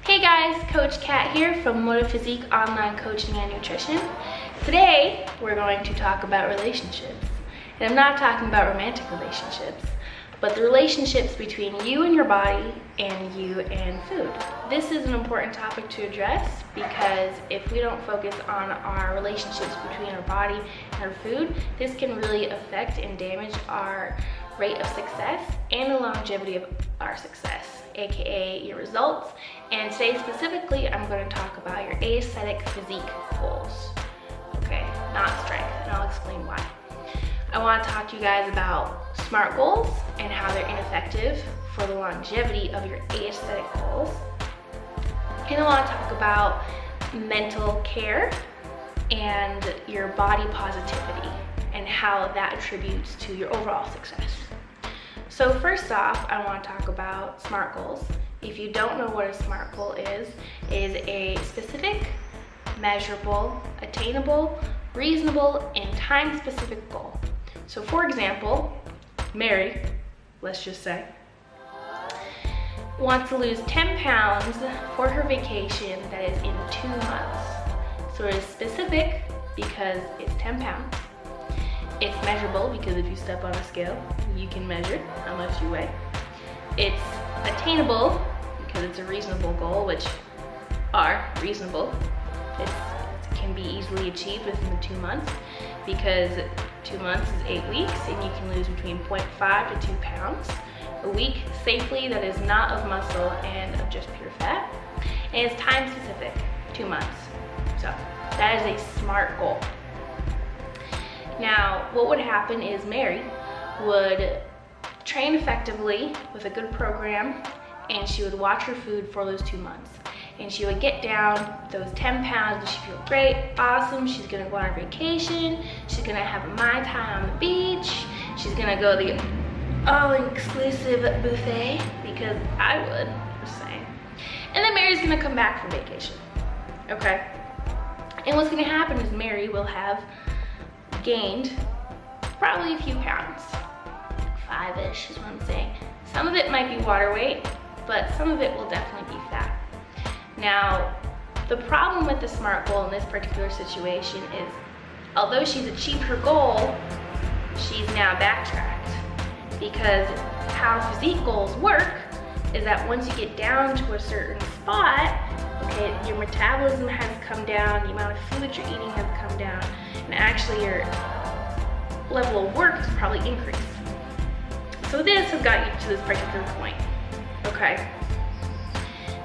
Hey guys, Coach Kat here from ModaFizique Online Coaching and Nutrition. Today, we're going to talk about relationships. And I'm not talking about romantic relationships, but the relationships between you and your body and you and food. This is an important topic to address because if we don't focus on our relationships between our body and our food, this can really affect and damage our rate of success and the longevity of our success, aka your results. And today specifically, I'm going to talk about your aesthetic physique goals. Okay, not strength, and I'll explain why. I want to talk to you guys about SMART goals and how they're ineffective for the longevity of your aesthetic goals. And I want to talk about mental care and your body positivity and how that attributes to your overall success. So first off, I want to talk about SMART goals. If you don't know what a SMART goal is a specific, measurable, attainable, reasonable, and time-specific goal. So for example, Mary, let's just say, wants to lose 10 pounds for her vacation that is in 2 months. So it is specific because it's 10 pounds. It's measurable because if you step on a scale, you can measure how much you weigh. It's attainable because it's a reasonable goal, which are reasonable. It can be easily achieved within the 2 months because 2 months is 8 weeks and you can lose between 0.5 to 2 pounds a week safely that is not of muscle and of just pure fat. And it's time specific, 2 months. So that is a SMART goal. Now, what would happen is Mary would train effectively with a good program, and she would watch her food for those 2 months. And she would get down those 10 pounds and she'd feel great, awesome. She's gonna go on her vacation. She's gonna have a Mai Tai on the beach. She's gonna go to the all-inclusive buffet, because I would, just saying. And then Mary's gonna come back from vacation, okay? And what's gonna happen is Mary will have gained probably a few pounds, 5-ish is what I'm saying. Some of it might be water weight, but some of it will definitely be fat. Now, the problem with the SMART goal in this particular situation is, although she's achieved her goal, she's now backtracked. Because how physique goals work is that once you get down to a certain spot, okay, your metabolism has come down, the amount of food that you're eating has come down, and actually your level of work has probably increased. So this has got you to this particular point, okay?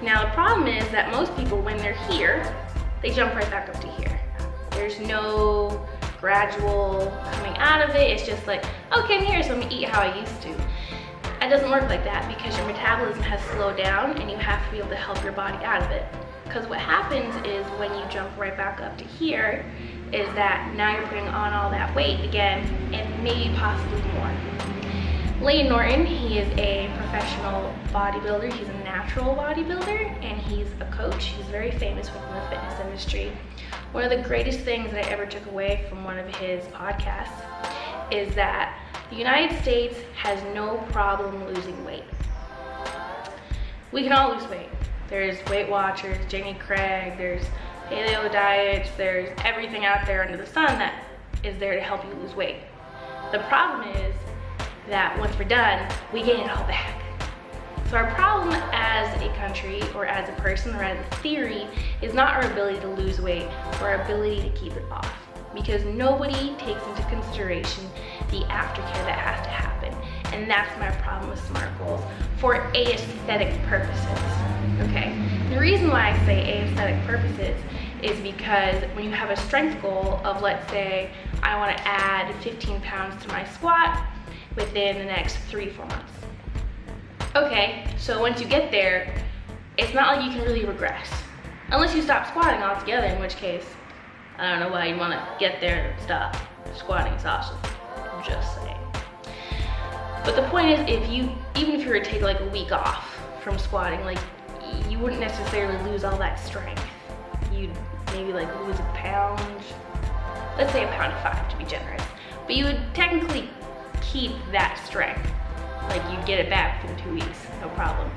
Now the problem is that most people, when they're here, they jump right back up to here. There's no gradual coming out of it. It's just like, okay, I'm here, so I'm gonna eat how I used to. It doesn't work like that because your metabolism has slowed down and you have to be able to help your body out of it. Because what happens is when you jump right back up to here, is that now you're putting on all that weight again and maybe possibly more. Layne Norton, he is a professional bodybuilder. He's a natural bodybuilder and he's a coach. He's very famous within the fitness industry. One of the greatest things that I ever took away from one of his podcasts is that the United States has no problem losing weight. We can all lose weight. There's Weight Watchers, Jenny Craig, there's paleo diets, there's everything out there under the sun that is there to help you lose weight. The problem is that once we're done, we gain it all back. So our problem as a country or as a person or as a theory is not our ability to lose weight or our ability to keep it off, because nobody takes into consideration the aftercare that has to happen. And that's my problem with SMART goals for aesthetic purposes, okay? The reason why I say aesthetic purposes is because when you have a strength goal of, let's say, I wanna add 15 pounds to my squat within the next 3-4 months. Okay, so once you get there, it's not like you can really regress. Unless you stop squatting altogether, in which case, I don't know why you wanna get there and stop. Squatting is awesome, I'm just saying. But the point is, even if you were to take like a week off from squatting, like you wouldn't necessarily lose all that strength. You'd maybe like lose a pound, let's say 1.5 pounds to be generous. But you would technically keep that strength. Like you'd get it back within 2 weeks, no problem.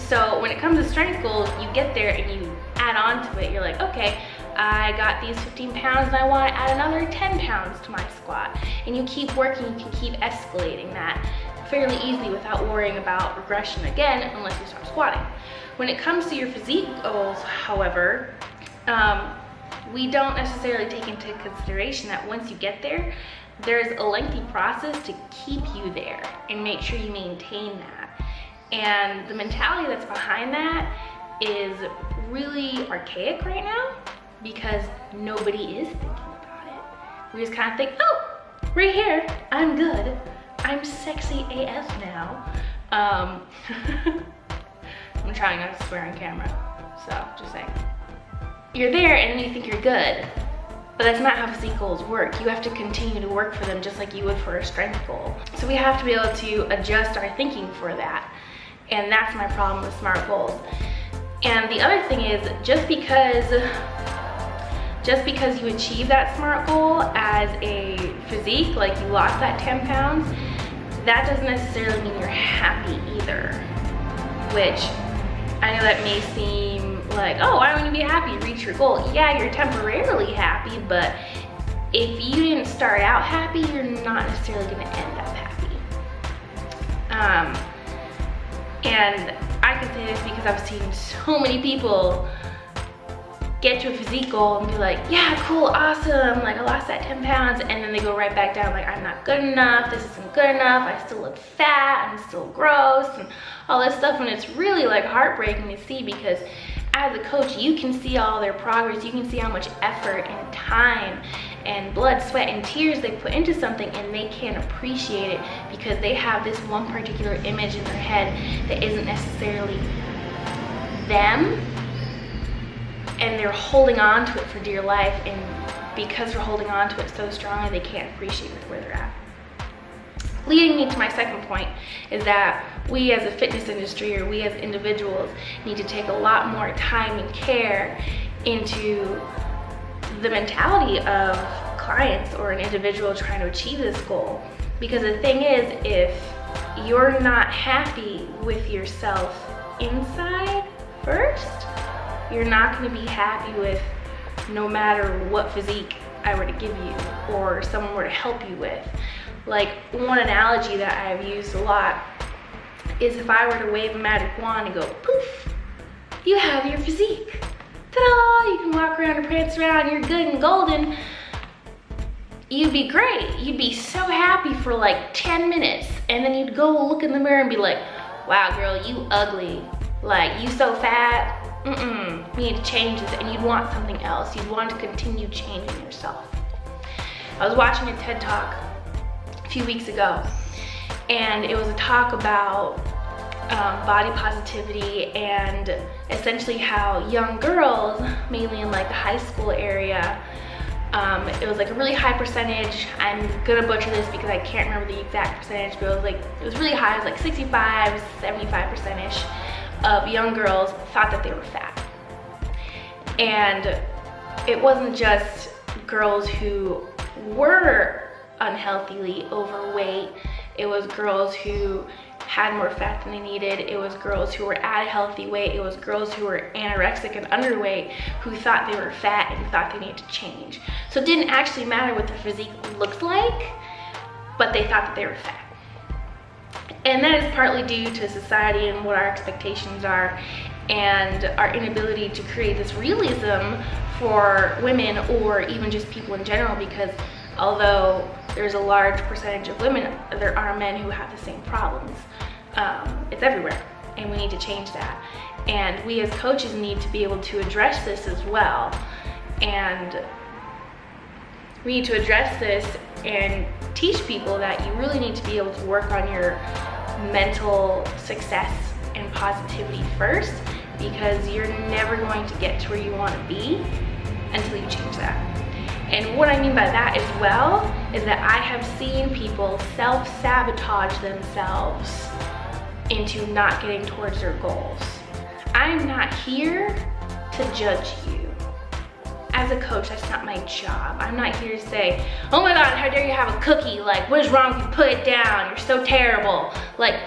So when it comes to strength goals, you get there and you add on to it. You're like, okay, I got these 15 pounds and I want to add another 10 pounds to my squat. And you keep working, you can keep escalating that fairly easily without worrying about regression again, unless you start squatting. When it comes to your physique goals, however, we don't necessarily take into consideration that once you get there, there's a lengthy process to keep you there and make sure you maintain that. And the mentality that's behind that is really archaic right now because nobody is thinking about it. We just kind of think, oh, right here, I'm good. I'm sexy AF now. I'm trying not to swear on camera, so just saying. You're there and then you think you're good, but that's not how physique goals work. You have to continue to work for them just like you would for a strength goal. So we have to be able to adjust our thinking for that. And that's my problem with SMART goals. And the other thing is, just because you achieve that SMART goal as a physique, like you lost that 10 pounds, that doesn't necessarily mean you're happy either. Which, I know that may seem like, oh, why don't you be happy to reach your goal? Yeah, you're temporarily happy, but if you didn't start out happy, you're not necessarily gonna end up happy. And I can say this because I've seen so many people get to a physique goal and be like, yeah, cool, awesome, like I lost that 10 pounds, and then they go right back down like, I'm not good enough, this isn't good enough, I still look fat, I'm still gross, and all this stuff. And it's really like heartbreaking to see, because as a coach, you can see all their progress, you can see how much effort and time and blood, sweat, and tears they put into something, and they can't appreciate it because they have this one particular image in their head that isn't necessarily them, and they're holding on to it for dear life, and because they're holding on to it so strongly, they can't appreciate where they're at. Leading me to my second point is that we as a fitness industry, or we as individuals, need to take a lot more time and care into the mentality of clients or an individual trying to achieve this goal. Because the thing is, if you're not happy with yourself inside first, you're not going to be happy with no matter what physique I were to give you or someone were to help you with. Like, one analogy that I've used a lot is if I were to wave a magic wand and go poof, you have your physique. Ta-da! You can walk around and prance around, you're good and golden. You'd be great. You'd be so happy for like 10 minutes, and then you'd go look in the mirror and be like, wow girl, you ugly. Like, you so fat. We need to change this, and you'd want something else. You'd want to continue changing yourself. I was watching a TED Talk a few weeks ago, and it was a talk about body positivity and essentially how young girls, mainly in like the high school area, it was like a really high percentage. I'm gonna butcher this because I can't remember the exact percentage, but it was really high. It was like 65, 75%-ish of young girls thought that they were fat. And it wasn't just girls who were unhealthily overweight, it was girls who had more fat than they needed, it was girls who were at a healthy weight, it was girls who were anorexic and underweight who thought they were fat and thought they needed to change. So it didn't actually matter what their physique looked like, but they thought that they were fat. And that is partly due to society and what our expectations are, and our inability to create this realism for women, or even just people in general, because although there's a large percentage of women, there are men who have the same problems. It's everywhere, and we need to change that. And we as coaches need to be able to address this as well. And we need to address this and teach people that you really need to be able to work on your mental success and positivity first, because you're never going to get to where you want to be until you change that. And what I mean by that as well is that I have seen people self-sabotage themselves into not getting towards their goals. I'm not here to judge you. As a coach, that's not my job. I'm not here to say, oh my God, how dare you have a cookie? Like, what is wrong with you? Put it down. You're so terrible. Like,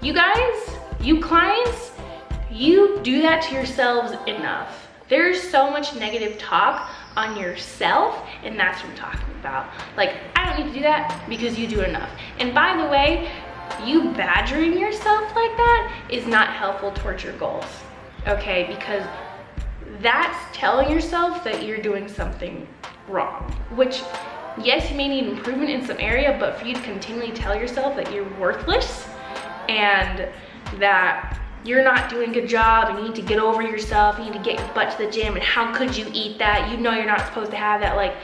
you guys You clients, you do that to yourselves enough. There's so much negative talk on yourself, and that's what I'm talking about. Like, I don't need to do that because you do it enough. And by the way, you badgering yourself like that is not helpful towards your goals, okay? Because that's telling yourself that you're doing something wrong, which, yes, you may need improvement in some area, but for you to continually tell yourself that you're worthless and that you're not doing a good job and you need to get over yourself, you need to get your butt to the gym, and how could you eat that? You know you're not supposed to have that. Like,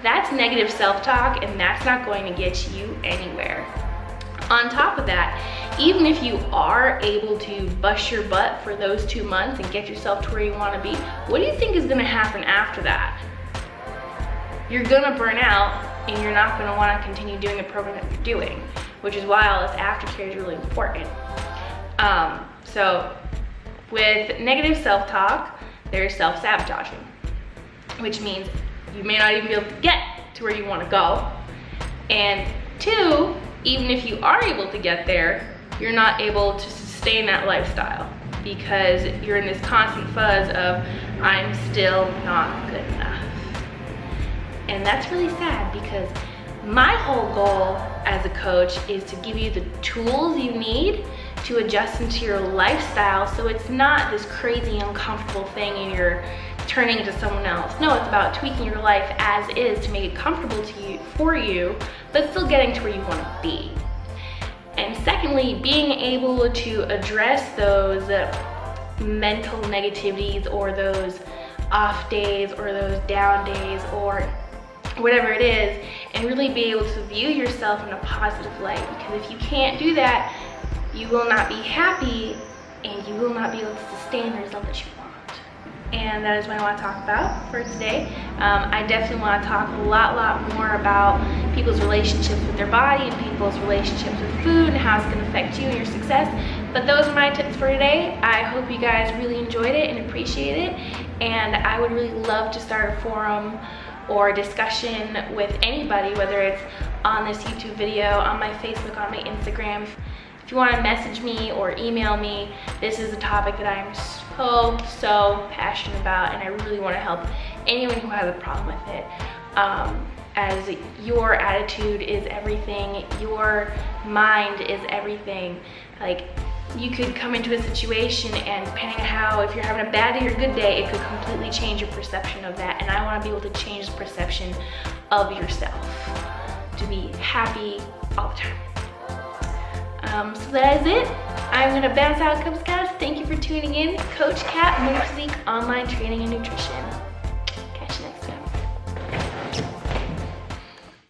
that's negative self-talk, and that's not going to get you anywhere. On top of that, even if you are able to bust your butt for those 2 months and get yourself to where you want to be, what do you think is going to happen after that? You're going to burn out, and you're not going to want to continue doing the program that you're doing, which is why all this aftercare is really important. So with negative self-talk, there's self-sabotaging, which means you may not even be able to get to where you want to go. And 2, even if you are able to get there, you're not able to sustain that lifestyle because you're in this constant fuzz of, I'm still not good enough. And that's really sad, because my whole goal as a coach is to give you the tools you need to adjust into your lifestyle, so it's not this crazy uncomfortable thing and you're turning into someone else. No, it's about tweaking your life as is to make it comfortable for you, but still getting to where you want to be. And secondly, being able to address those mental negativities or those off days or those down days or whatever it is, and really be able to view yourself in a positive light. Because if you can't do that, you will not be happy and you will not be able to sustain the result that you want. And that is what I want to talk about for today. I definitely want to talk a lot more about people's relationships with their body and people's relationships with food and how it's going to affect you and your success. But those are my tips for today. I hope you guys really enjoyed it and appreciate it. And I would really love to start a forum or discussion with anybody, whether it's on this YouTube video, on my Facebook, on my Instagram. If you want to message me or email me, this is a topic that I'm so passionate about, and I really want to help anyone who has a problem with it. As your attitude is everything, your mind is everything. Like, you could come into a situation, and depending on how, if you're having a bad day or a good day, it could completely change your perception of that. And I want to be able to change the perception of yourself to be happy all the time. So that is it. I'm gonna bounce out, Cub Scouts. Thank you for tuning in. Coach Kat, ModaFizique Online Training and Nutrition.